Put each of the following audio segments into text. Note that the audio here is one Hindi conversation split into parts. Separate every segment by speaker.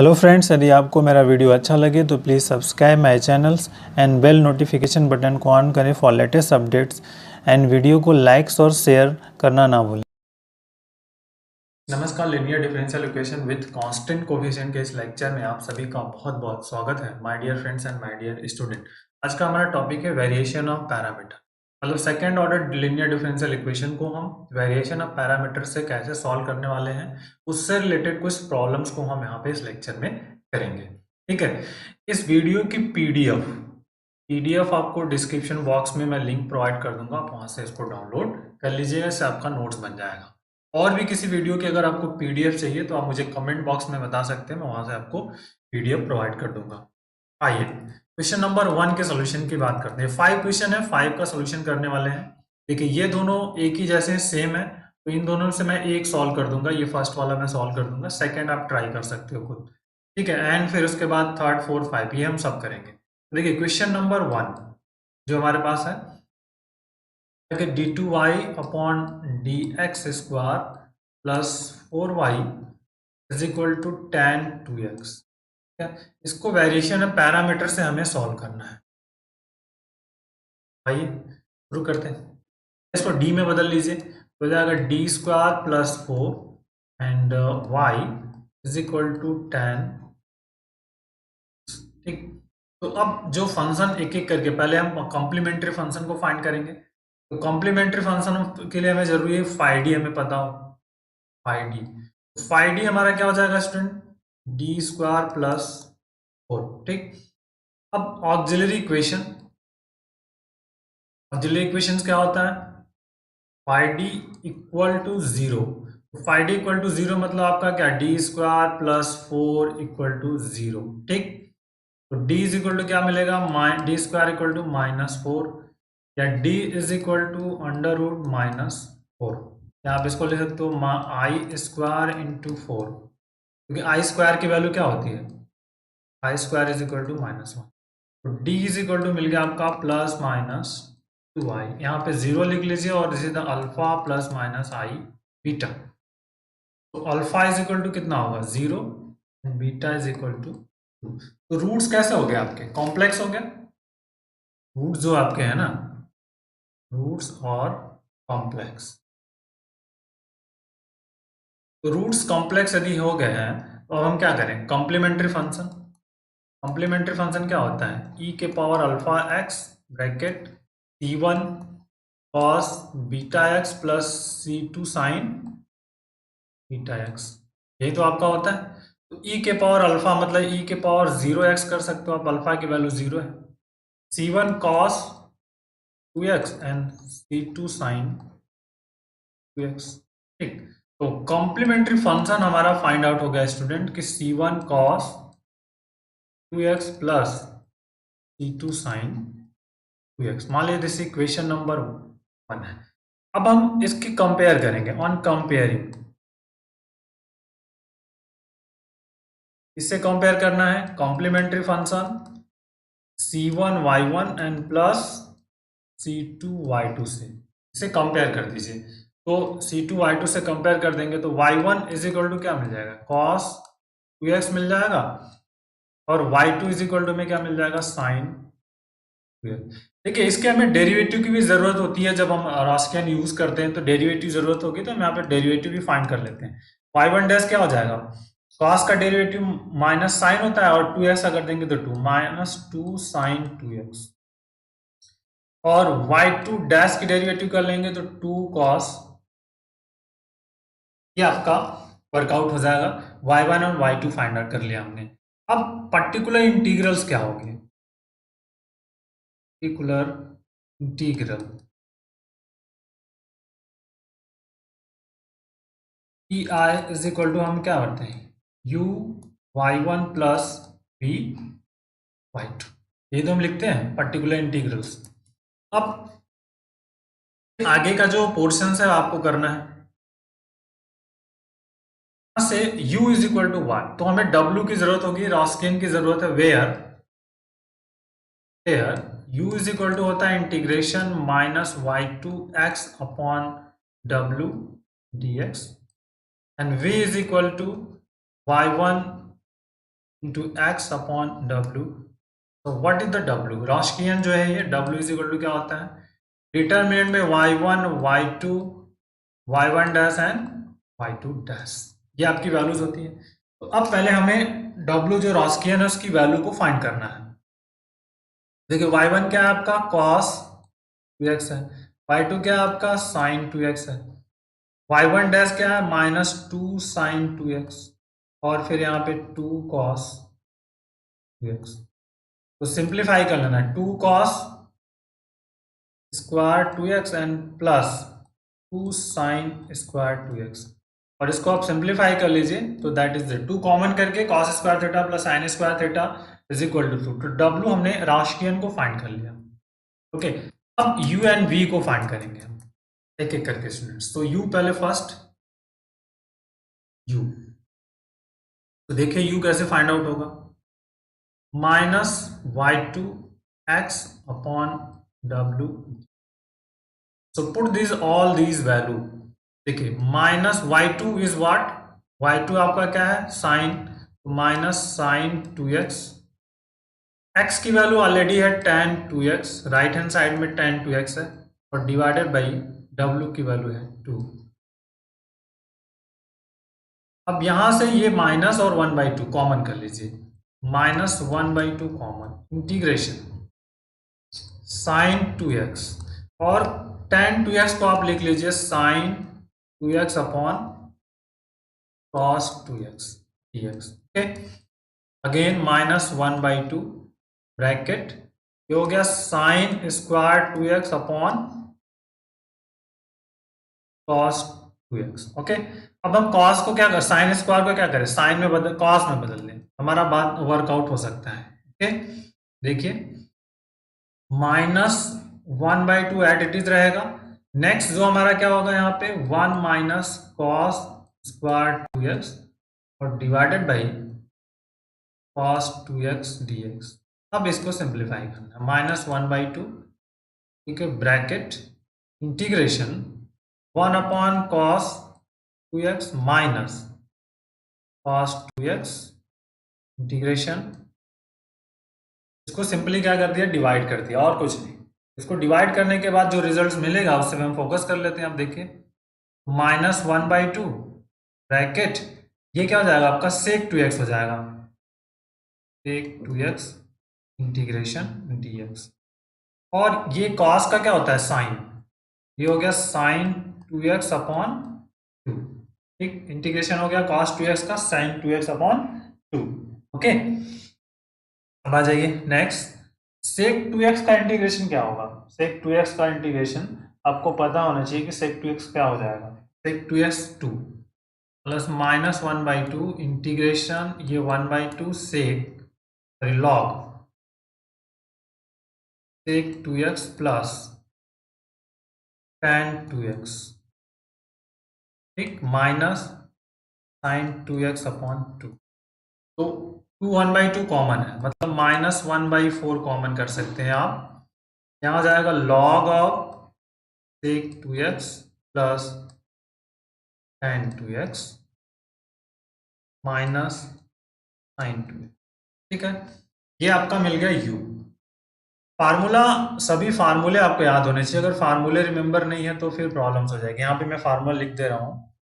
Speaker 1: हेलो फ्रेंड्स, यदि आपको मेरा वीडियो अच्छा लगे तो please subscribe my channels and bell notification button को ऑन करें for latest updates and video को लाइक्स और शेयर करना ना भूलें। नमस्कार, linear differential equation with constant coefficient के इस लेक्चर में आप सभी का बहुत बहुत स्वागत है my dear friends and my dear student. आज का हमारा टॉपिक है वेरिएशन ऑफ पैरामीटर। मतलब second order linear differential equation को हम वेरिएशन ऑफ पैरामीटर से कैसे सॉल्व करने वाले हैं, उससे रिलेटेड कुछ प्रॉब्लम्स को हम यहाँ पे इस लेक्चर में करेंगे। ठीक है, इस वीडियो की पीडीएफ आपको डिस्क्रिप्शन बॉक्स में मैं लिंक प्रोवाइड कर दूंगा, आप वहां से इसको डाउनलोड कर लीजिएगा, इससे आपका नोट्स बन जाएगा। और भी किसी वीडियो की अगर आपको पीडीएफ चाहिए तो आप मुझे कमेंट बॉक्स में बता सकते हैं, मैं वहां से आपको पीडीएफ प्रोवाइड कर दूंगा। आइए क्वेश्चन नंबर 1 के सोल्यूशन की बात करते हैं। 5 क्वेश्चन है, 5 का सोल्यूशन करने वाले हैं। देखिए ये दोनों एक ही जैसे सेम है, तो इन दोनों से मैं एक सॉल्व कर दूंगा। ये फर्स्ट वाला मैं सॉल्व कर दूंगा, सेकंड आप ट्राई कर सकते हो खुद। ठीक है, एंड फिर उसके बाद थर्ड, फोर्थ, 5 ये हम सब करेंगे। देखिए क्वेश्चन नंबर 1 जो हमारे पास है d2y upon dx square plus 4y is equal to tan 2x। ठीक है, इसको वेरिएशन ऑफ पैरामीटर से हमें सॉल्व करना है। आइए शुरू करते हैं। इसको d में बदल लीजिए तो हो जाएगा D square plus 4 and y is equal to tan। ठीक, तो अब जो फंक्शन एक एक करके पहले हम कॉम्प्लीमेंट्री फंक्शन को फाइंड करेंगे। तो कॉम्प्लीमेंट्री फंक्शन के लिए हमें जरूरी है फाई डी, हमें पता हो फाई डी। फाई डी हमारा क्या हो जाएगा स्टूडेंट, डी स्क्वायर प्लस 4। ठीक, अब ऑक्सिलरी इक्वेशन, ऑक्सिलरी इक्वेशन क्या होता है, phi D equal to 0। Phi D equal to 0 मतलब आपका क्या, D square plus 4 equal to 0। ठीक, तो d इज इक्वल टू क्या मिलेगा, डी स्क्वायर इक्वल टू -4 या d is equal to under root -4, या आप इसको लिख सकते हो आई स्क्वायर इंटू 4, क्योंकि आई स्क्वायर की वैल्यू क्या होती है, आई स्क्वायर इज इक्वल टू -1। तो d इज इक्वल टू मिल गया आपका प्लस माइनस 2i, यहाँ पे 0 लिख लीजिए और this is the alpha plus minus i beta. तो अल्फा इज इक्वल टू कितना होगा 0 and beta is equal to 2। तो रूट्स कैसे हो गए आपके, कॉम्प्लेक्स हो गया। रूट्स जो आपके हैं ना, रूट्स और कॉम्प्लेक्स, तो रूट्स कॉम्प्लेक्स यदि हो गए हैं तो अब हम क्या करें, कॉम्प्लीमेंट्री फंक्शन। कॉम्प्लीमेंट्री फंक्शन क्या होता है, e के power alpha x bracket c1 cos beta x plus c2 sign beta x, यही तो आपका होता है। तो e के पावर अल्फा मतलब e के पावर 0x कर सकते हो आप, अल्फा की वैल्यू 0 है। c1 cos 2x and c2 sign 2x। ठीक, तो कॉम्प्लीमेंट्री फंक्शन हमारा फाइंड आउट हो गया स्टूडेंट कि c1 cos 2x plus c2 sign 2x। मान लीजिए दिस इक्वेशन नंबर 1 है। अब हम इसकी कंपेयर करेंगे, ऑन कंपेयरिंग, इससे कंपेयर करना है complementary function c1 y1 and plus c2 y2 से, इसे कंपेयर कर दीजिए। तो c2 y2 से कंपेयर कर देंगे तो y1 इज इक्वल टू क्या मिल जाएगा, cos 2x मिल जाएगा, और y2 इज इक्वल टू में क्या मिल जाएगा, sin 2x। देखिए इसके हमें डेरिवेटिव की भी जरूरत होती है, जब हम रॉस्कियन यूज करते हैं तो डेरिवेटिव जरूरत होगी, तो हम यहाँ पे डेरिवेटिव भी फाइंड कर लेते हैं। y1 डैश क्या हो जाएगा, cos का डेरिवेटिव माइनस साइन होता है, और 2x अगर देंगे तो 2 -2 sin 2x, और y2 डैश की डेरिवेटिव कर लेंगे तो 2 cos, ये आपका वर्कआउट हो जाएगा। y1 और y2 फाइंड आउट कर लिया हमने। अब पर्टिकुलर इंटीग्रल्स क्या होंगे, particular integral E I is equal to हम क्या करते हैं, u y1 plus v y2, ये तो हम लिखते हैं पर्टिकुलर इंटीग्रल्स। अब आगे का जो पोर्शन है आपको करना है, से u इज इक्वल टू 1, तो हमें w की जरूरत होगी, रॉस्कियन की जरूरत है, where u is equal to होता है integration minus y2x upon w dx, and v is equal to y1 into X upon W. तो what is the W? Wronskian जो है ये डब्ल्यू इज इक्वल टू क्या होता है? डिटर्मिनेंट में y1 y2 y1 dash and y2 dash, ये आपकी वैल्यूज होती है। तो अब पहले हमें डब्ल्यू जो रॉस्कियन है उसकी वैल्यू को फाइंड करना है। देखिए y1 क्या है आपका cos 2x है, y2 क्या है आपका sin 2x है, y1 डैश क्या है -2 sin 2x, और फिर यहाँ पे 2 cos 2x। तो सिंप्लीफाई कर लेना है, 2 cos square 2x and plus 2 sine square 2x, और इसको आप सिंप्लीफाई कर लीजिए तो दैट इज 2 कॉमन करके cos square theta plus sine square theta is equal to 2। तो डब्ल्यू हमने राशियन को फाइंड कर लिया। ओके, अब u एंड v को फाइंड करेंगे हम एक एक करके स्टूडेंट्स। तो u पहले फर्स्ट u, तो देखिए u कैसे फाइंड आउट होगा, minus y2 x upon w। So put these all these value, देखिए minus y2 is what, y2 आपका क्या है sine, minus sine 2x, x की वैल्यू ऑलरेडी है tan 2x, right hand side में tan 2x है, और डिवाइडेड बाई w की वैल्यू है 2। अब यहां से ये माइनस और 1/2 कॉमन कर लीजिए, minus 1/2 common, integration sign 2x, और tan 2x को आप लिख लीजिए sine 2x upon cos 2x dx। Okay, again minus 1/2 bracket, ये हो गया sine square 2x upon cos 2x। ओके, अब हम cos को क्या कर, साइन स्क्वायर को क्या करें, साइन में बदल, cos में बदल दें, हमारा बात वर्कआउट हो सकता है। ओके, देखिए माइनस 1/2 एट इट इज रहेगा। नेक्स्ट जो हमारा क्या होगा यहाँ पे 1 माइनस cos स्क्वायर 2x और divided by cos 2x dx। अब इसको सिंप्लीफाई करना है, माइनस 1/2, ठीक है, bracket integration 1 upon cos 2x minus cos 2x integration, इसको सिंपली क्या कर दिया, डिवाइड कर दिया, और कुछ नहीं। इसको डिवाइड करने के बाद जो रिजल्ट मिलेगा उससे हम फोकस कर लेते हैं। अब देखिए माइनस 1/2 ब्रैकेट, ये क्या हो जाएगा आपका सेक 2x हो जाएगा, सेक 2x इंटीग्रेशन dx, और ये cos का क्या होता है साइन, ये हो गया साइन 2x अपॉन 2, ठीक, इंटीग्रेशन हो गया cos 2x का साइन 2x अपॉन 2। ओके, अब आ जाइए नेक्स्ट, सेक 2x का इंटीग्रेशन क्या होगा, सेक 2x का इंटीग्रेशन आपको पता होना चाहिए कि सेक 2x क्या हो जाएगा, सेक 2x 2 प्लस माइनस 1/2 इंटीग्रेशन, ये 1/2 sec sorry log sec 2x plus tan 2x, ठीक, माइनस साइन 2x अपॉन 2। तो 2 1/2 कॉमन है, मतलब माइनस 1/4 कॉमन कर सकते हैं आप, यहाँ जाएगा log of sec 2x plus tan 2x minus sine 2x, ठीक है, ये आपका मिल गया u। फार्मूला, सभी फार्मूले आपको याद होने चाहिए, अगर फार्मूले रिमेंबर नहीं है तो फिर प्रॉब्लम्स हो जाएगी। यहाँ पे मैं फार्मूला लिख दे रहा हूँ,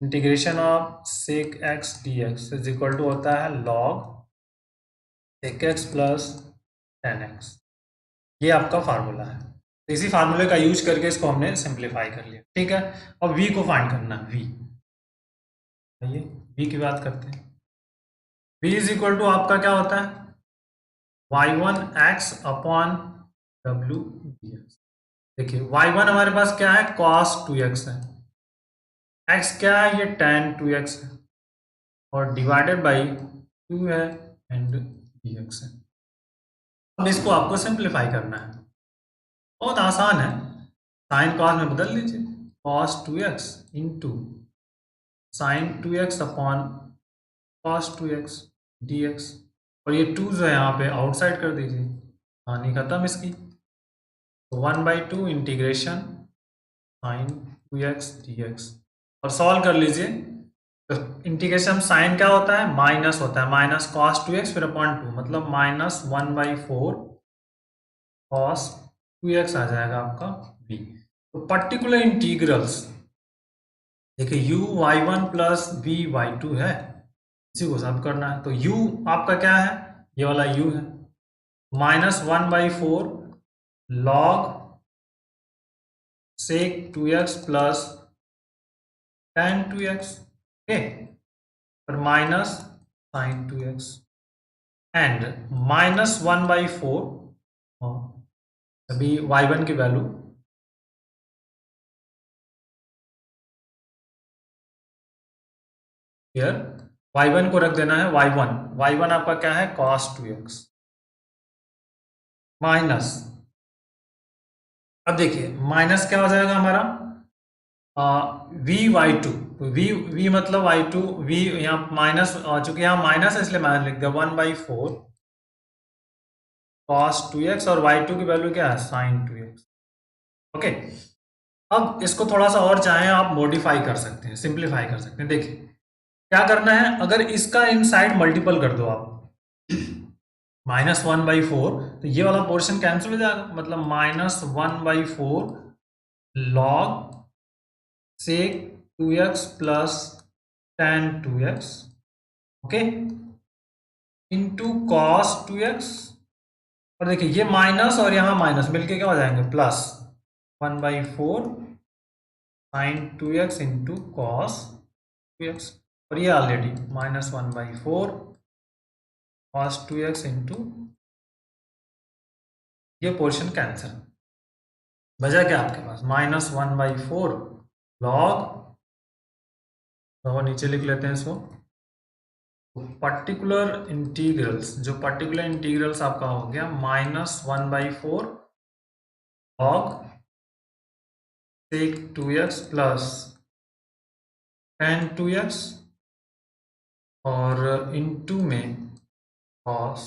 Speaker 1: integration of sec x D X is equal to होता है log sec x plus tan x, ये आपका फार्मूला है। तो इसी फार्मूले का यूज करके इसको हमने सिंप्लीफाई कर लिया, ठीक है। अब v को फाइंड करना है, v, आइए v की बात करते हैं। v इज इक्वल टू आपका क्या होता है y1 x upon w dx। देखिए y1 हमारे पास क्या है cos 2x है, x क्या है ये tan 2x है, और डिवाइडेड बाई 2 है एंड dx है। अब इसको आपको सिंप्लीफाई करना है, बहुत आसान है, साइन कॉस में बदल लीजिए, cos 2x into sine 2x upon cos 2x dx, और ये 2 जो है यहाँ पे आउटसाइड कर दीजिए, कहानी खत्म इसकी। तो 1/2 इंटीग्रेशन साइन 2x dx, और सॉल्व कर लीजिए, तो इंटीग्रेशन साइन क्या होता है, माइनस होता है, माइनस कॉस 2x फिर अपॉन 2, मतलब माइनस 1/4 कॉस 2x आ जाएगा आपका v। तो पर्टिकुलर इंटीग्रल्स देखिए u y1 plus v y2 है, इसी को सॉल्व करना है। तो u आपका क्या है, ये वाला u है, -1/4 log sec 2x plus tan 2x, okay, और माइनस sin 2x एंड -1/4, अभी y1 की वैल्यू हियर, y1 को रख देना है, y1 आपका क्या है, cos 2x माइनस, अब देखिए माइनस क्या हो जाएगा हमारा, वी वाई टू, वी मतलब वाई टू, वी यहाँ माइनस, चूंकि यहाँ माइनस है इसलिए माइनस लिख दिया, 1/4 cos 2x और y2 की वैल्यू क्या है, sin 2x, ओके। अब इसको थोड़ा सा और चाहें आप मॉडिफाई कर सकते हैं, सिंप्लीफाई कर सकते हैं। देखिए क्या करना है, अगर इसका इनसाइड मल्टीपल कर दो आप, -1/4, तो ये वाला पोर्शन कैंसिल हो जाएगा, मतलब -1/4 log sec 2x plus tan 2x, okay, into cos 2x, और देखिए ये माइनस और यहाँ माइनस मिलके क्या हो जाएंगे, plus 1/4 sin 2x into cos 2x, और ये ऑलरेडी -1/4 cos 2x इंटू, ये पोर्शन कैंसिल, बचा क्या आपके पास, -1/4 log, तो नीचे लिख लेते हैं इसको, पर्टिकुलर इंटीग्रल्स, जो पर्टिकुलर इंटीग्रल्स आपका हो गया -1/4 log sec 2x plus tan 2x और इनटू में cos,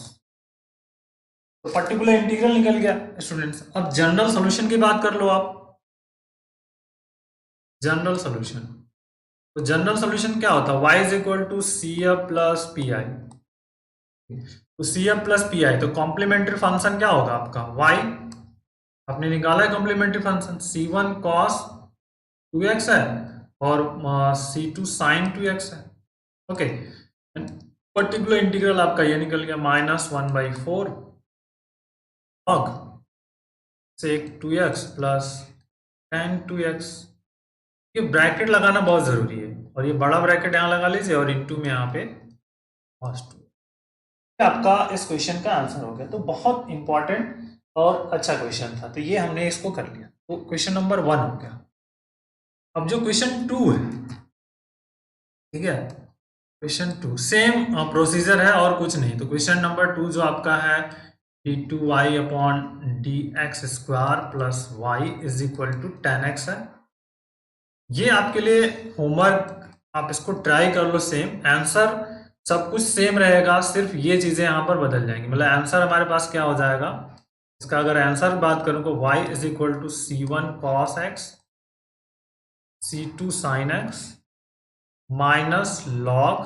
Speaker 1: तो पर्टिकुलर इंटीग्रल निकल गया स्टूडेंट्स। अब जनरल सॉल्यूशन की बात कर लो आप, जनरल सॉल्यूशन, तो जनरल सॉल्यूशन क्या होता है, y is equal to C F plus P I, तो C F plus P I, तो कॉम्प्लीमेंट्री फंक्शन क्या होगा आपका, y आपने निकाला है complementary function, c1 cos 2x है और c2 sin 2x है, ओके। पर्टिकुलर इंटीग्रल आपका ये निकल गया -1/4 log sec 2x plus tan 2x, ये ब्रैकेट लगाना बहुत जरूरी है, और ये बड़ा ब्रैकेट यहाँ लगा लीजिए और इनटू में यहाँ पे cos 2, आपका इस क्वेश्चन का आंसर हो गया। तो बहुत इंपॉर्टेंट और अच्छा क्वेश्चन था, तो ये हमने इसको कर लिया, तो क्वेश्चन नंबर 1 हो गया। अब जो क्वेश्चन 2 है, ठीक है, क्वेश्चन 2 सेम प्रोसीजर है और कुछ नहीं। तो क्वेश्चन नंबर 2 जो आपका है, d2y upon dx² plus y is equal to tan x है। ये आपके लिए होमवर्क, आप इसको ट्राई कर लो, सेम आंसर सब कुछ सेम रहेगा, सिर्फ ये चीजें यहाँ पर बदल जाएंगी, मतलब आंसर हमारे पास क्या हो जाएगा, इसका अगर आंसर बात करूँ तो y is equal to c1 cos x, c2 sin x minus log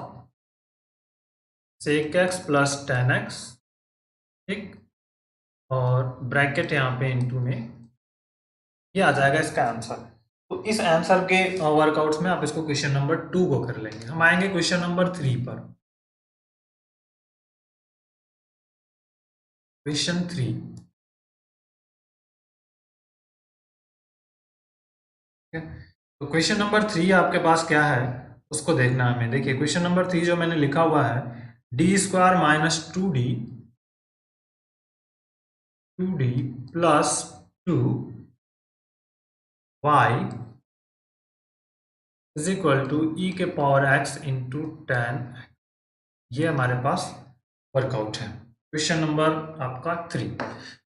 Speaker 1: sec x plus tan x, ठीक, और ब्रैकेट यहाँ पे इनटू में, ये आ जाएगा इसका आंसर। तो इस आंसर के वर्कआउट्स में आप इसको क्वेश्चन नंबर 2 को कर लेंगे। हम आएंगे क्वेश्चन नंबर 3 पर। क्वेश्चन 3, तो क्वेश्चन नंबर 3 आपके पास क्या है उसको देखना है हमें। देखिए क्वेश्चन नंबर 3 जो मैंने लिखा हुआ है, d² minus 2d plus 2y is equal to e के पावर x इंटू tan, ये हमारे पास वर्कआउट है। क्वेश्चन नंबर आपका 3,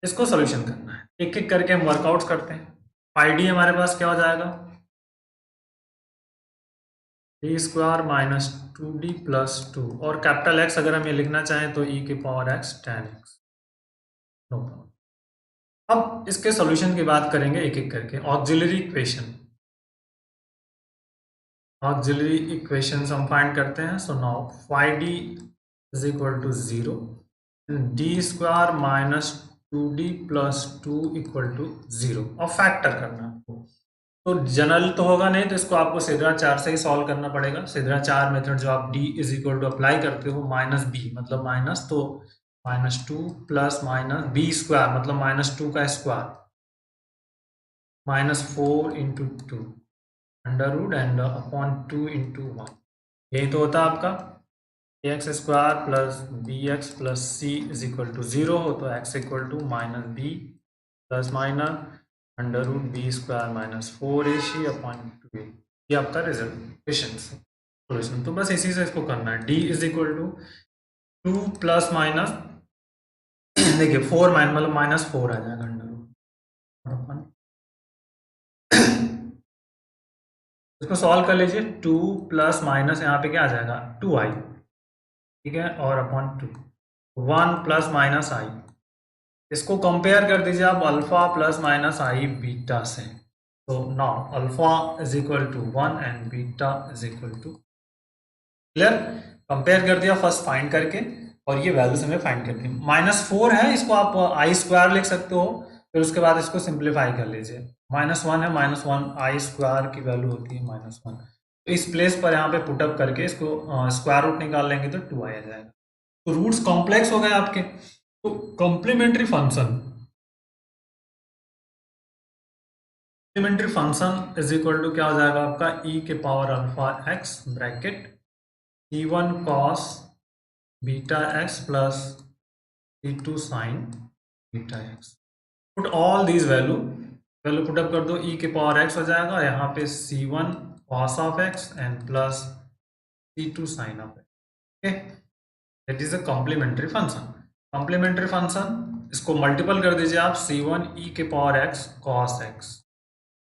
Speaker 1: इसको सॉल्यूशन करना है, एक एक करके हम वर्कआउट्स करते हैं। id हमारे पास क्या हो जाएगा, d² माइनस 2d प्लस 2, और कैपिटल X अगर हम ये लिखना चाहें तो e के power x tan x, no problem. अब इसके सॉल्यूशन की बात करेंगे एक एक करके। ऑक्सिलरी इक्वेशन, ऑक्सिलरी इक्वेशंस हम फाइंड करते हैं. So now five D is equal to 0, D square minus 2d plus 2 equal to 0. और फैक्टर करना है आपको. तो जनरल तो होगा नहीं, तो इसको आपको सिद्धाचार से ही सॉल्व करना पड़ेगा. सिद्धाचार मेथड जो आप d is equal to apply करते हो, माइनस बी मतलब माइनस, तो -2 प्लस माइनस बी स्क्वायर मतलब -2 का square -4 into 2 under root and upon 2 into 1. यही तो होता है आपका x square plus b x plus c is equal to 0 हो, तो x equal to minus b plus minus under root b square minus 4ac upon 2a. ये आपका रिजल्ट सोल्यूशन. तो बस इसी से इसको करना है. d is equal to 2 plus minus देखिए 4 मतलब -4 आ जाएगा अंडर रूट. इसको सॉल्व कर लीजिए. 2 प्लस माइनस यहाँ पे क्या आ जाएगा 2i, ठीक है, और अपॉन 2 1 प्लस माइनस आई. इसको कंपेयर कर दीजिए आप alpha plus minus i beta से. तो now alpha is equal to 1 and beta is equal to. Clear. Compare कर दिया फर्स्ट फाइंड करके, और ये वैल्यूज हमें फाइंड करनी है. -4 है, इसको आप आई स्क्वायर लिख सकते हो. फिर उसके बाद इसको सिंप्लीफाई कर लीजिए. -1 है, -1 आई स्क्वायर की वैल्यू होती है -1. तो इस प्लेस पर यहाँ पे पुटअप करके इसको स्क्वायर रूट निकाल लेंगे तो 2 आ जाएगा. तो रूट्स कॉम्प्लेक्स हो गए आपके. तो complementary function is equal to क्या हो जाएगा आपका e के power alpha x bracket c1 cos beta x plus c2 sin beta x. Put all these value put up कर दो. e के पावर x हो जाएगा, यहाँ पे c1 cos of x and plus c2 sin of x. Okay, that is a complementary function. Complementary function इसको मल्टीपल कर दीजिए आप. c1 e के power x cos x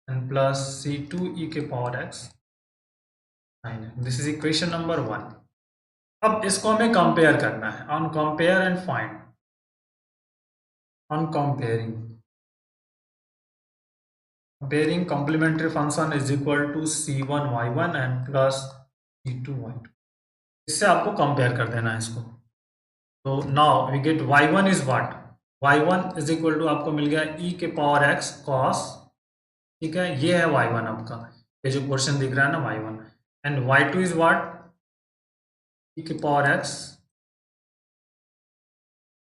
Speaker 1: and plus c2 e के power x sin x. This is equation number 1. अब इसको हमें कंपेयर करना है. On compare and find. On comparing complementary function is equal to c1 y1 and plus c2 y2. इससे आपको कंपेयर कर देना है इसको. तो now we get y1 is what. y1 is equal to आपको मिल गया e के पावर x cos, ठीक है, ये है y1 आपका. ये जो क्वेश्चन दिख रहा है ना y1. And y2 is what e के पावर x.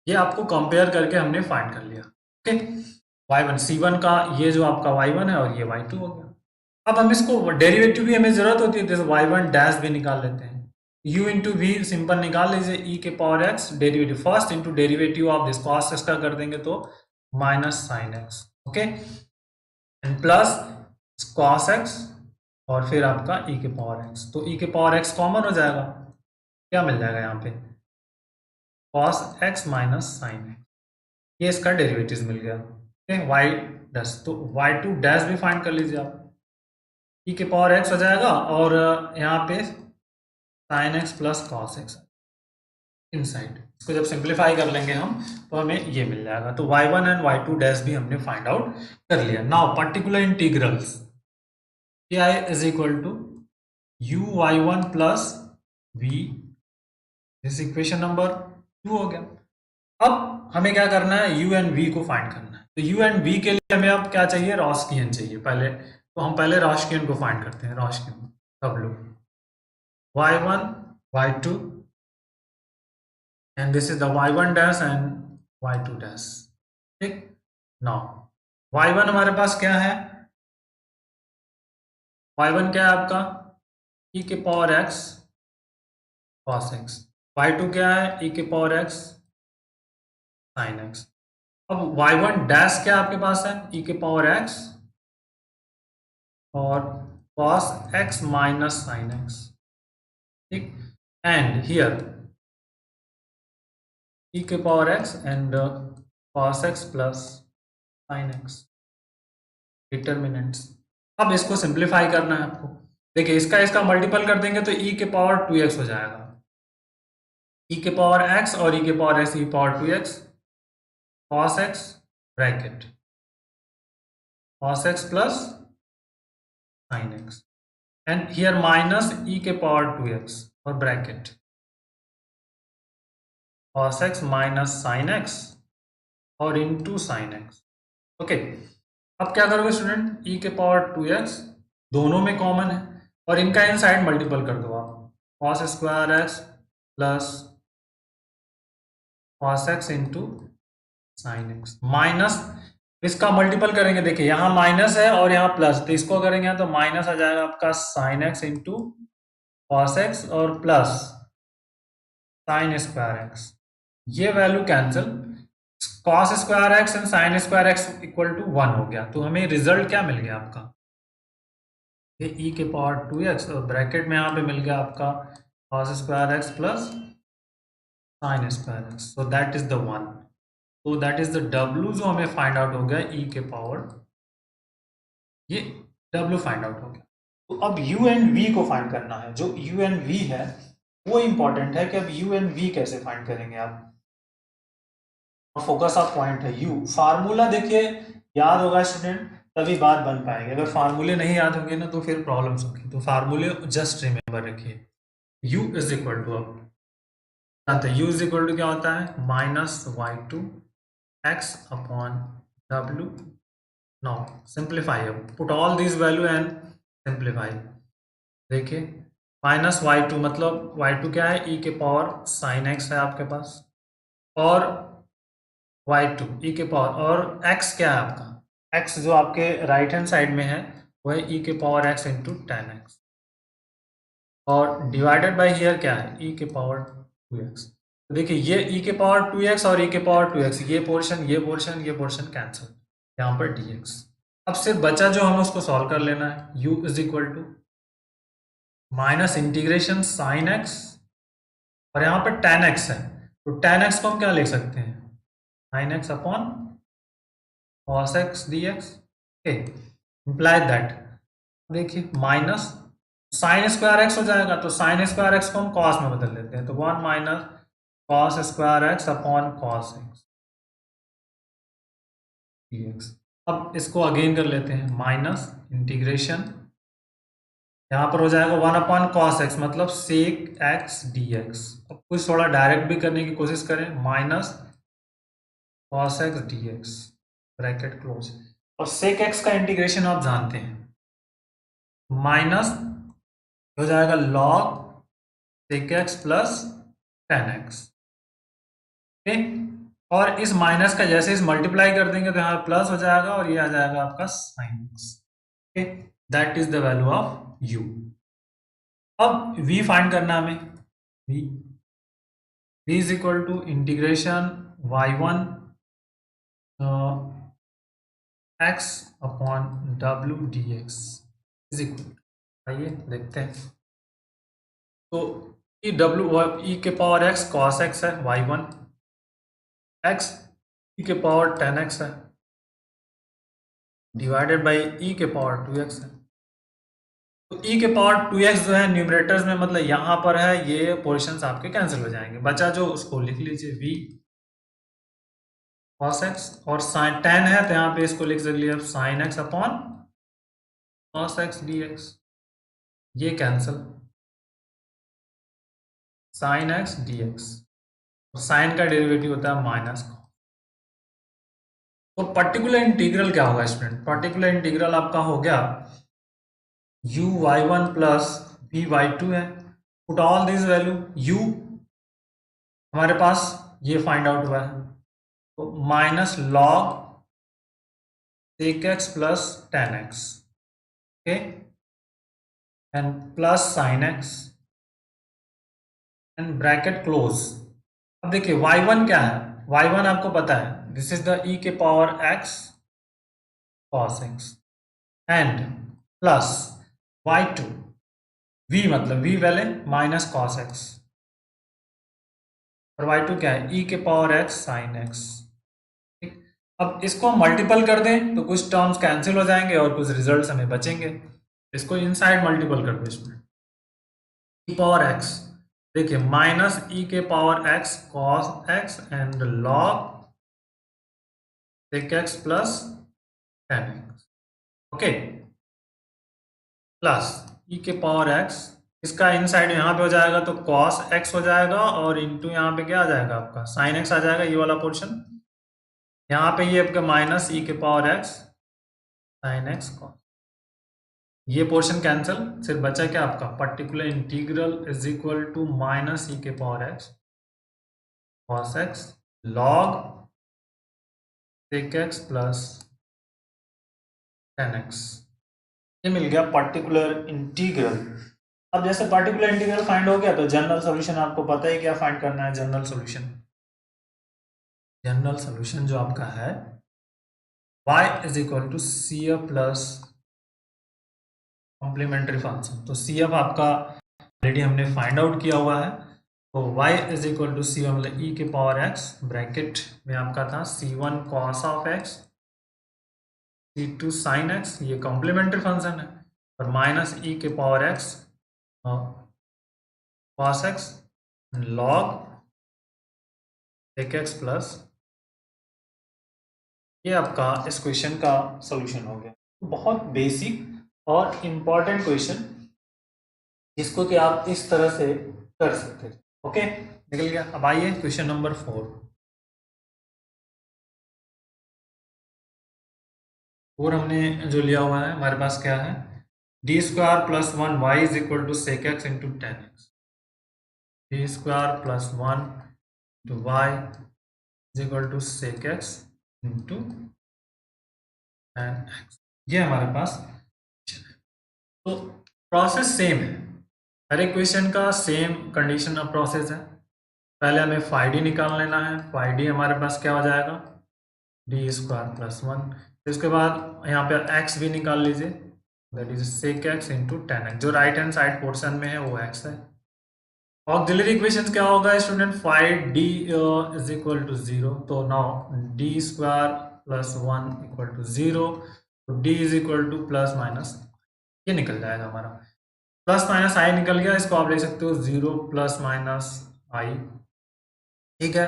Speaker 1: ये आपको कंपेयर करके हमने फाइंड कर लिया. ओके, y1 c1 का ये जो आपका y1 है और ये y2 हो गया. अब हम इसको डेरिवेटिव भी हमें जरूरत होती है, जैसे y1 डैश भी निकाल लेते हैं. u इंटू वी सिंपल निकाल लीजिए. e के power x derivative first into derivative of this cos x का कर देंगे तो minus sine x. Okay, and plus cos x और फिर आपका e के पावर x. तो e के पावर x कॉमन हो जाएगा, क्या मिल जाएगा यहाँ पे cos x minus sine x. ये इसका डेरिवेटिव मिल गया. y डैश, तो y2 डैश भी फाइंड कर लीजिए आप. e के पावर x हो जाएगा और यहाँ पे sine x plus cos x inside. इसको जब सिंप्लीफाई कर लेंगे हम तो हमें ये मिल जाएगा. तो y1 एंड y2 डैश भी हमने फाइंड आउट कर लिया. Now particular integrals ai is equal to u y1 plus v. This equation number 2 हो गया. अब हमें क्या करना है, u एंड v को फाइंड करना है. तो u एंड v के लिए हमें अब क्या चाहिए, रॉस्कियन चाहिए पहले. तो हम पहले रॉस्कियन को फाइंड करते हैं. रॉस्कियन सब लोग y1 y2 and this is the y1 dash and y2 dash. ठीक. नाउ y1 हमारे पास क्या है, y1 क्या है आपका e के power x cos x. y2 क्या है e के पावर x sin x. अब y1 डैश क्या आपके पास है e के पावर x और cos x minus sin x. ठीक. एंड हियर e के power x and cos x plus sin x determinants. अब इसको सिंप्लीफाई करना है आपको. देखिए इसका मल्टीपल कर देंगे तो e के पावर 2x हो जाएगा. e के पावर x और e के power x, e power 2x cos x bracket cos x plus sin x and here minus e के पावर 2x और bracket cos x minus sine x और इंटू साइन x। ओके, अब क्या करोगे स्टूडेंट, ई के पावर 2x दोनों में कॉमन है और इनका इनसाइड मल्टीपल कर दो आप, cos square x plus cos x into sine x minus इसका मल्टीपल करेंगे, देखिए यहाँ माइनस है और यहाँ प्लस, तो इसको करेंगे तो माइनस आ जाएगा आपका sine x into cos x और प्लस साइन स्क्वायर x, ये value cancel, cos square x and sine square x equal to 1 हो गया, तो हमें रिजल्ट क्या मिल गया आपका, ये e के पावर 2x और ब्रैकेट में यहाँ पे मिल गया आपका cos square x plus sine square x, so that is the 1, तो दैट इज द w जो हमें फाइंड आउट हो गया e के पावर, ये w फाइंड आउट हो गया। तो अब u एंड v को फाइंड करना है, जो u एंड v है वो इंपॉर्टेंट है कि अब u एंड v कैसे फाइंड करेंगे आप, फोकस ऑफ पॉइंट है u, फार्मूला देखिए याद होगा स्टूडेंट तभी बात बन पाएगी, अगर फार्मूले नहीं याद होंगे ना तो फिर प्रॉब्लम्स होंगी, तो फार्मूले जस्ट रिमेंबर रखिए, u इज इक्वल टू, अब जानते हैं u इज इक्वल टू क्या होता है, minus y2 x upon w, now simplify, अब put all this value and simplify, देखिए माइनस y2 मतलब y2 क्या है, e के पावर साइन x है आपके पास, और y2 e के पावर, और x क्या है आपका, x जो आपके राइट हैंड साइड में है वो है e के power x into tan x, और डिवाइडेड बाय हियर क्या है e के पावर 2x, तो देखिए ये e के पावर 2x और e के पावर 2x, ये पोर्शन ये पोर्शन ये पोर्शन कैंसिल, यहाँ पर dx, अब सिर्फ बचा जो हमें उसको सॉल्व कर लेना है, u is equal to minus integration sine x और यहाँ पर टेन एक्स है, तो टेन एक्स को हम क्या लिख सकते हैं, sine x upon cos x dx, okay, implied that, देखिए माइनस साइन स्क्वायर एक्स हो जाएगा, तो साइन स्क्वायर एक्स को हम कॉस में बदल देते हैं, तो 1 minus cos square x upon cos x dx, अब इसको अगेन कर लेते हैं, माइनस इंटीग्रेशन यहाँ पर हो जाएगा 1 अपॉन कॉस एक्स मतलब सेक एक्स dx, अब कुछ थोड़ा डायरेक्ट भी करने की कोशिश करें, minus cos x dx bracket close, और सेक एक्स का इंटीग्रेशन आप जानते हैं, माइनस हो जाएगा log sec x plus tan x, और इस माइनस का जैसे इस मल्टीप्लाई कर देंगे तो यहाँ प्लस हो जाएगा और ये आ जाएगा आपका sine x, okay, that is the value of u। अब v फाइंड करना हमें, v is equal to integration y1 x upon w dx is equal, आइए देखते हैं, तो ई डब्ल्यू ई के पावर x cos x है, y1 x e के पावर 10x है डिवाइडेड बाई e के पावर 2x है, तो e के पावर 2x जो है न्यूमरेटर्स में, मतलब यहाँ पर है, ये पोर्शंस आपके कैंसिल हो जाएंगे, बचा जो उसको लिख लीजिए v cos x, और साइन 10 है तो यहाँ पे इसको लिख सकते sine x upon cos x dx, ये cancel, sine x dx, sine का डेरिवेटिव होता है माइनस, तो पर्टिकुलर इंटीग्रल क्या होगा स्टूडेंट, पर्टिकुलर इंटीग्रल आपका हो गया u y1 plus v y2 है, put all this value, u हमारे पास ये फाइंड आउट हुआ है, तो minus log sec x plus tan x, okay, and plus sine x and bracket close, अब देखिए y1 क्या है, y1 आपको पता है दिस इज द e के power x cos x and plus y2 v मतलब v वैले माइनस cos x, और y2 क्या है e के पावर x sin x, ठीक, अब इसको मल्टीपल कर दें तो कुछ टर्म्स कैंसिल हो जाएंगे और कुछ रिजल्ट्स हमें बचेंगे, इसको इनसाइड मल्टीपल कर दो इसमें, e पावर x, देखिए माइनस e के power x cos x and log sec x plus tan x, okay, plus e के पावर एक्स, इसका इनसाइड यहाँ पे हो जाएगा तो कॉस एक्स हो जाएगा और इंटू यहाँ पे क्या आ जाएगा आपका साइन एक्स आ जाएगा, ये वाला पोर्शन। यहाँ पे ये आपका माइनस ई के power x sine x cos, ये पोर्शन कैंसिल, सिर्फ बचा क्या आपका particular integral is equal to minus e के power x cos x log sec x plus tan x, ये मिल गया पर्टिकुलर इंटीग्रल। अब जैसे पर्टिकुलर इंटीग्रल फाइंड हो गया तो जनरल सॉल्यूशन आपको पता ही क्या फाइंड करना है। जनरल सॉल्यूशन, जनरल सॉल्यूशन जो आपका है y is equal to C F plus complementary function. तो सी एफ आपका ऑलरेडी हमने फाइंड आउट किया हुआ है, तो y is equal to C f मतलब ई के पावर x ब्रैकेट में आपका था c1 cos of x c2 sin x, ये कॉम्प्लीमेंट्री फंक्शन है, और माइनस ई के power x cos x log sec x plus, ये आपका इस क्वेश्चन का सॉल्यूशन हो गया। बहुत बेसिक और इम्पॉर्टेंट क्वेश्चन जिसको कि आप इस तरह से कर सकते हैं। ओके, निकल गया। अब आइए क्वेश्चन नंबर 4 हमने जो लिया हुआ है हमारे पास क्या है, d square plus one y is equal to sec x into tan x, d square plus one into y is equal to sec x into tan x, ये हमारे पास। तो प्रोसेस सेम है, हर एक क्वेश्चन का सेम कंडीशन ऑफ प्रोसेस है। पहले हमें फाइव डी निकाल लेना है, फाइव डी हमारे पास क्या हो जाएगा डी स्क्वायर प्लस वन, इसके बाद यहाँ पे एक्स भी निकाल लीजिए, that is sec x into tan x, जो राइट हैंड साइड पोर्शन में है वो एक्स है। ऑक्सिलरी इक्वेशन क्या होगा student, five D is equal to zero, तो now D square plus one equal to zero, तो D is equal to plus minus, ये निकल जाएगा हमारा, प्लस माइनस आई निकल गया, इसको आप ले सकते हो जीरो प्लस माइनस आई, ठीक है।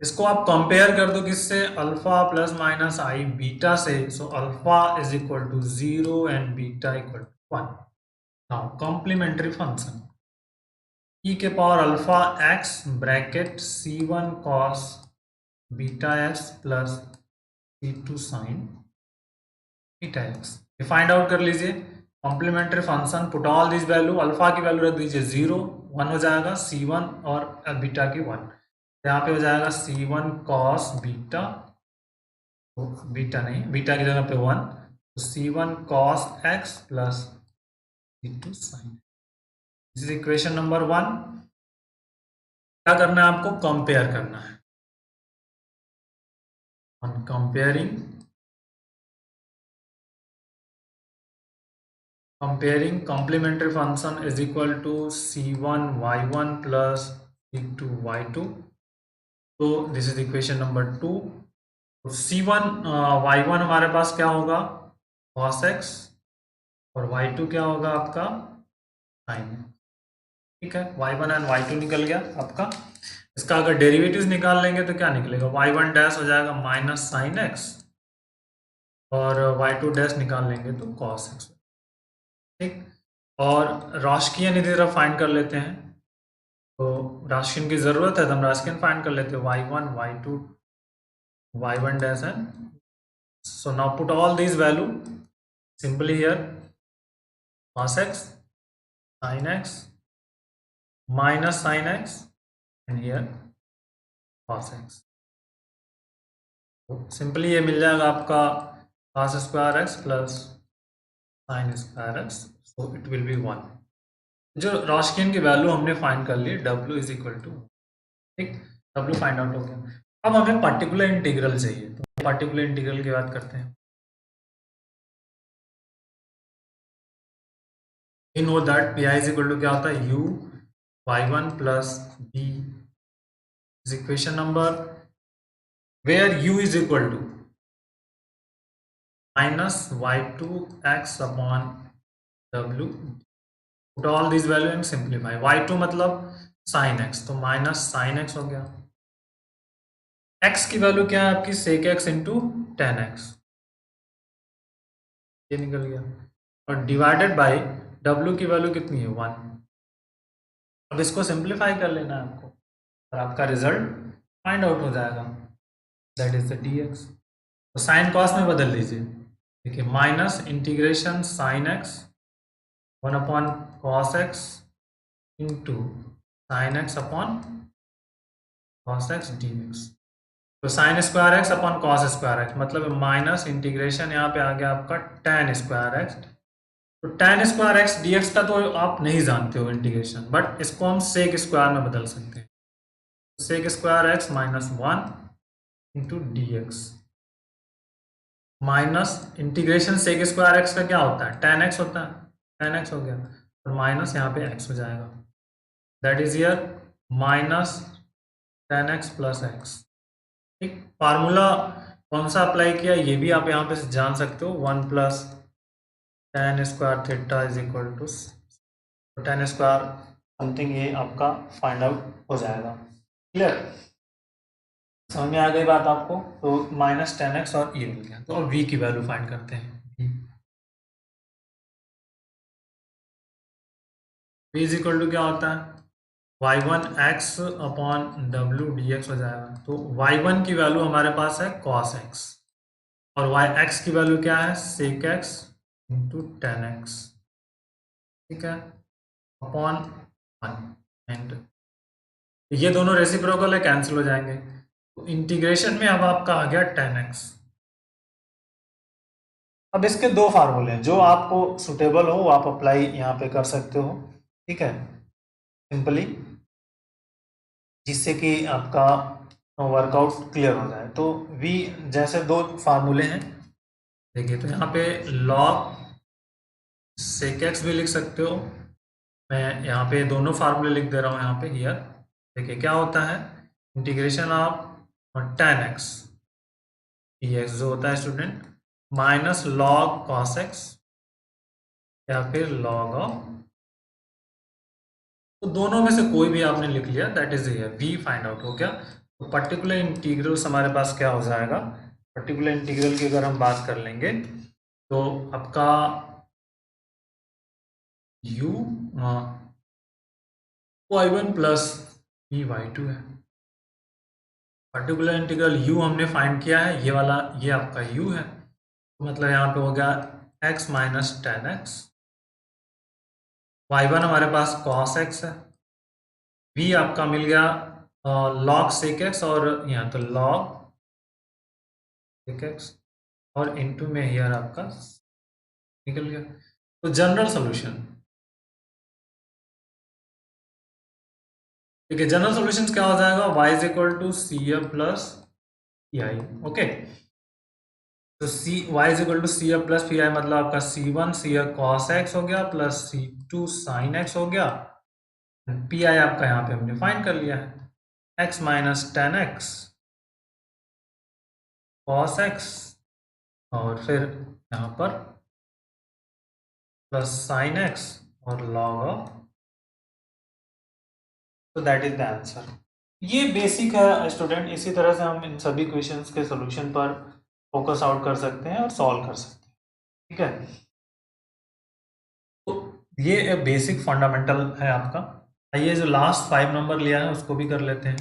Speaker 1: इसको आप कंपेयर कर दो किससे, alpha plus minus i beta से, so alpha is equal to zero and beta equal to one. Now complementary function e के power alpha x bracket C one cos beta x plus C two sine beta x, ये फाइंड आउट कर लीजिए। Complementary function put all this value, alpha की वैल्यू रख दीजिए जीरो, वन हो जाएगा सी वन और बीटा की वन, यहाँ पे हो जाएगा C one cos beta, beta नहीं बीटा की जगह पे वन, तो C one cos x plus C two sine, this is equation number one. क्या करना है आपको, कंपेयर करना है, on comparing complementary function is equal to c1 y1 plus c2 y2, तो this is equation number two. तो c1 y1 हमारे पास क्या होगा cos x और y2 क्या होगा आपका sin, ठीक है, y1 एंड y2 निकल गया आपका। इसका अगर डेरिवेटिव्स निकाल लेंगे तो क्या निकलेगा, y1 डैश हो जाएगा माइनस साइन एक्स और y2 डैश निकाल लेंगे तो cos x, ठीक। और राशियन इधर फाइंड कर लेते हैं, तो राशियन की ज़रूरत है तो हम राशियन फाइंड कर लेते हैं, y1 y2 y1 डैश है, so now put all this value simply here, cos x sin x minus sin x and here cos x, तो सिंपली ये मिल जाएगा आपका cos square x plus sin square x, so it will be one. जो रॉस्किन की वैल्यू हमने फाइंड कर ली w इज इक्वल टू, ठीक, w फाइंड आउट हो गया। अब हमें पर्टिकुलर इंटीग्रल चाहिए, तो पर्टिकुलर इंटीग्रल की बात करते हैं। We know that pi is equal to क्या होता है u y1 plus b is equation number where u is equal to minus y2 x upon w, put all this value and simplify, y2 मतलब sin x, तो माइनस sin x हो गया, x की वैल्यू क्या है आपकी sec x into tan x, ये निकल गया, और डिवाइडेड बाय W की वैल्यू कितनी है 1। अब इसको सिंप्लीफाई कर लेना है आपको और आपका रिजल्ट फाइंड आउट हो जाएगा, दैट इज द dx। तो साइन कॉस में बदल दीजिए, देखिए minus integration sine x 1 upon cos x into sine x upon cos x dx। तो sign square x upon cos square x मतलब माइनस इंटीग्रेशन यहाँ पे आ गया आपका टेन स्क्वायर एक्स। तो ten square x D x का तो आप नहीं जानते हो इंटीग्रेशन, बट इसको हम सेक स्क्वायर में बदल सकते हैं। Sec square x minus 1 into d x minus integration sec square x का क्या होता है, टेन एक्स होता है, टेन एक्स हो गया और माइनस यहाँ पे एक्स हो जाएगा, that is year minus ten x plus x. ठीक, फार्मूला कौन सा अप्लाई किया ये भी आप यहाँ पे जान सकते हो, 1 plus tan square theta is equal to tan square something, ये आपका फाइंड आउट हो जाएगा। क्लियर, समझ में आ गई बात आपको। तो माइनस टेन एक्स और ये मिल गया। तो अब v की वैल्यू फाइंड करते हैं। v इज इक्वल टू क्या होता है, y1 x upon w dx हो जाएगा। तो y1 की वैल्यू हमारे पास है cos x और x की वैल्यू क्या है sec x into tan x, ठीक है, अपॉन 1 एंड ये दोनों रेसिप्रोकल है, कैंसिल हो जाएंगे। तो इंटीग्रेशन में अब आपका आ गया टेन एक्स। अब इसके दो फार्मूले हैं, जो आपको सुटेबल हो वो आप अप्लाई यहाँ पे कर सकते हो, ठीक है, सिंपली, जिससे कि आपका वर्कआउट क्लियर हो जाए। तो v जैसे दो फार्मूले हैं, देखिए, तो यहाँ पे log sec x भी लिख सकते हो। मैं यहाँ पे दोनों फार्मूले लिख दे रहा हूँ यहाँ पे हियर। देखिए क्या होता है, integration of ten x dx जो होता है student minus log cos x या फिर log ऑफ, तो दोनों में से कोई भी आपने लिख लिया, that is here v find out हो गया। तो पर्टिकुलर इंटीग्रल्स हमारे पास क्या हो जाएगा, पर्टिकुलर इंटीग्रल की अगर हम बात कर लेंगे तो आपका u y1 plus v y2 है। पर्टिकुलर इंटीग्रल u हमने फाइंड किया है, ये वाला, ये आपका u है, तो मतलब यहाँ पे हो गया x minus ten x, y1 हमारे पास cos x है, v आपका मिल गया log sec x और यहाँ तो log sec x और इनटू में हियर आपका निकल गया। तो जनरल सॉल्यूशन, ठीक है, जनरल सॉल्यूशन क्या हो जाएगा, y is equal to C F plus P i. Okay, तो c y is equal to C F plus P i मतलब आपका c1 C F cos x हो गया प्लस c2 साइन एक्स हो गया, पी आई आपका यहाँ पे हमने फाइंड कर लिया है x minus ten x cos x और फिर यहाँ पर प्लस साइन एक्स और लॉग ऑफ, तो दैट इज द आंसर। ये बेसिक है स्टूडेंट, इसी तरह से हम इन सभी क्वेश्चंस के सॉल्यूशन पर फोकस आउट कर सकते हैं और सॉल्व कर सकते हैं, ठीक है। तो ये बेसिक फंडामेंटल है आपका। आइए जो लास्ट 5 नंबर लिया है उसको भी कर लेते हैं।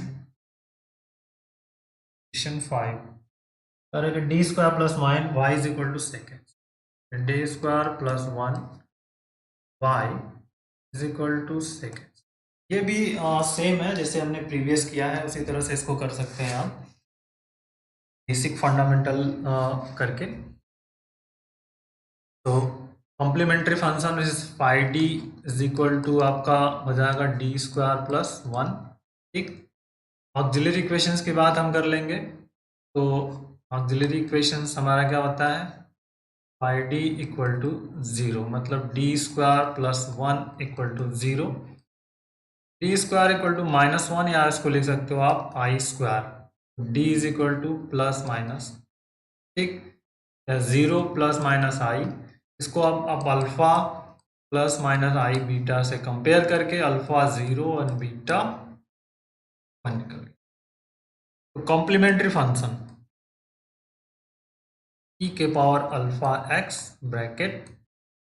Speaker 1: क्वेश्चन 5 करेंगे d square plus one y is equal to sec x, d square plus 1 y is equal to sec x. ये भी सेम है जैसे हमने प्रीवियस किया है, उसी तरह से इसको कर सकते हैं आप बेसिक फंडामेंटल करके। तो complementary function is five D is equal to आपका हो जाएगा डी स्क्वायर प्लस 1, ठीक। ऑक्सिलरी इक्वेशंस की बात हम कर लेंगे, तो ऑक्सिलरी इक्वेशंस हमारा क्या होता है, फाइव डी इक्वल टू 0 मतलब D square plus 1 equal to 0, D square equal to minus 1 या इसको लिख सकते हो आप i square, D is equal to plus minus, ठीक, या 0 प्लस माइनस आई, इसको आप alpha plus minus i beta से कंपेयर करके अल्फा 0 और बीटा 1 निकल गया। तो कॉम्प्लीमेंट्री फंक्शन e के power alpha x bracket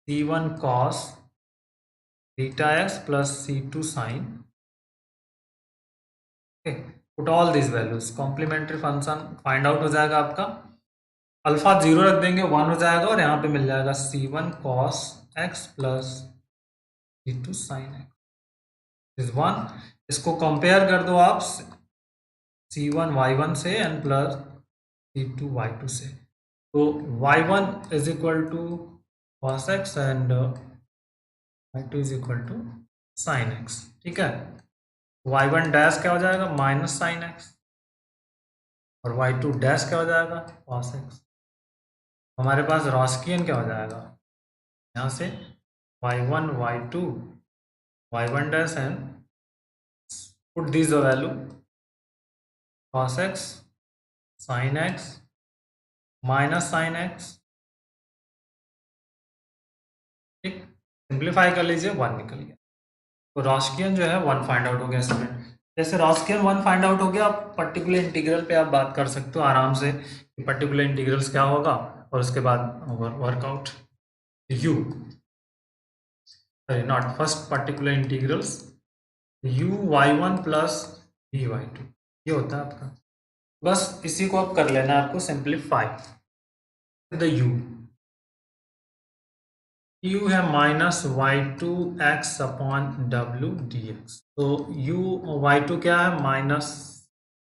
Speaker 1: c1 cos beta x plus C2 sign, put all this values, complementary function find out हो जाएगा आपका, अल्फा 0 रख देंगे 1 हो जाएगा और यहाँ पे मिल जाएगा C1 cos x plus C2 sine x is 1। इसको कंपेयर कर दो आप C1 y1 से एंड प्लस C2 y2 से, तो y1 is equal to cos x and y2 is equal to sine x, ठीक है। y1 डैश क्या हो जाएगा माइनस साइन x और y2 डैश क्या हो जाएगा cos x। हमारे पास रॉस्कियन क्या हो जाएगा यहाँ से y1 y2 y1 dash and put this the value cos x sin x minus sine x, ठीक, सिंप्लीफाई कर लीजिए 1 निकल गया। तो रॉस्कियन जो है 1 फाइंड आउट हो गया स्टूडेंट। जैसे रॉस्कियन 1 फाइंड आउट हो गया, आप पर्टिकुलर इंटीग्रल पे आप बात कर सकते हो आराम से कि पर्टिकुलर इंटीग्रल्स क्या होगा और उसके बाद workout u, sorry not first particular integrals u y1 plus v y2, ये होता है आपका। बस इसी को आप कर लेना है आपको सिंप्लीफाई द u है minus y2 x upon w dx, तो u y2 क्या है माइनस,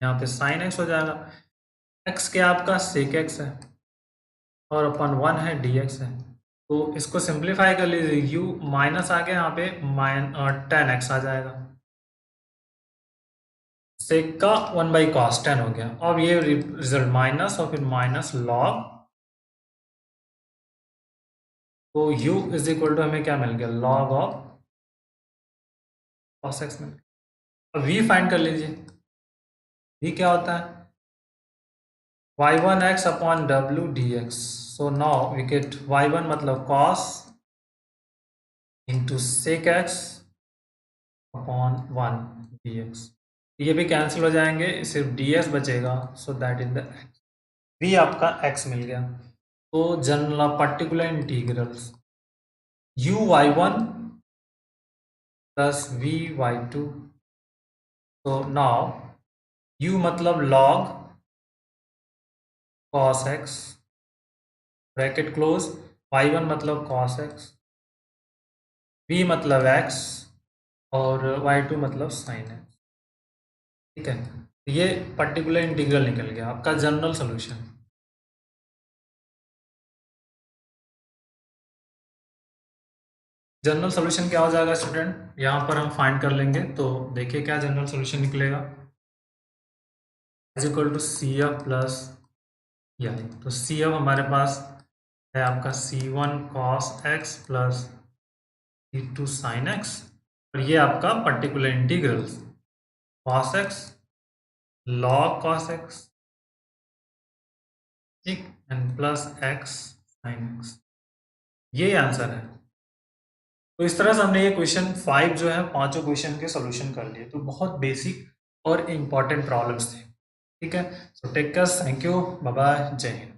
Speaker 1: यहाँ पे साइन x हो जाएगा, x क्या आपका सेक x है और अपन 1 है dx है, तो इसको सिंप्लीफाई कर लीजिए, u माइनस आ गया यहाँ पे tan x आ जाएगा, सेक का 1 बाई कॉस 10 हो गया। अब ये रिजल्ट माइनस और फिर माइनस लॉग, तो u इज इक्वल टू हमें क्या मिल गया लॉग ऑफ कॉस एक्स मिल गया। अब v फाइंड कर लीजिए, v क्या होता है y1 x upon w dx, so now we get y1 मतलब cos into sec x upon 1 dx, ये भी कैंसिल हो जाएंगे, सिर्फ ds बचेगा, so that is the x, v आपका x मिल गया। तो general particular integrals u y1 plus v y2, तो नाउ u मतलब log cos x bracket close, y1 मतलब cos x, v मतलब x और y2 मतलब sin x, ठीक है। ये पर्टिकुलर इंटीग्रल निकल गया आपका जनरल सॉल्यूशन। जनरल सॉल्यूशन क्या हो जाएगा स्टूडेंट, यहाँ पर हम फाइंड कर लेंगे, तो देखिए क्या जनरल सॉल्यूशन निकलेगा, is equal to C F plus I, तो सी एफ हमारे पास है आपका C1 cos x plus C2 sin x, और ये आपका particular integral cos x log cos x, ठीक, and plus x sin x, ये आंसर है। तो इस तरह से हमने ये क्वेश्चन 5 जो है पांचों क्वेश्चन के सॉल्यूशन कर लिए, तो बहुत बेसिक और इम्पॉर्टेंट प्रॉब्लम्स थे, ठीक है। So take care, thank you, bye bye, जय हिंद।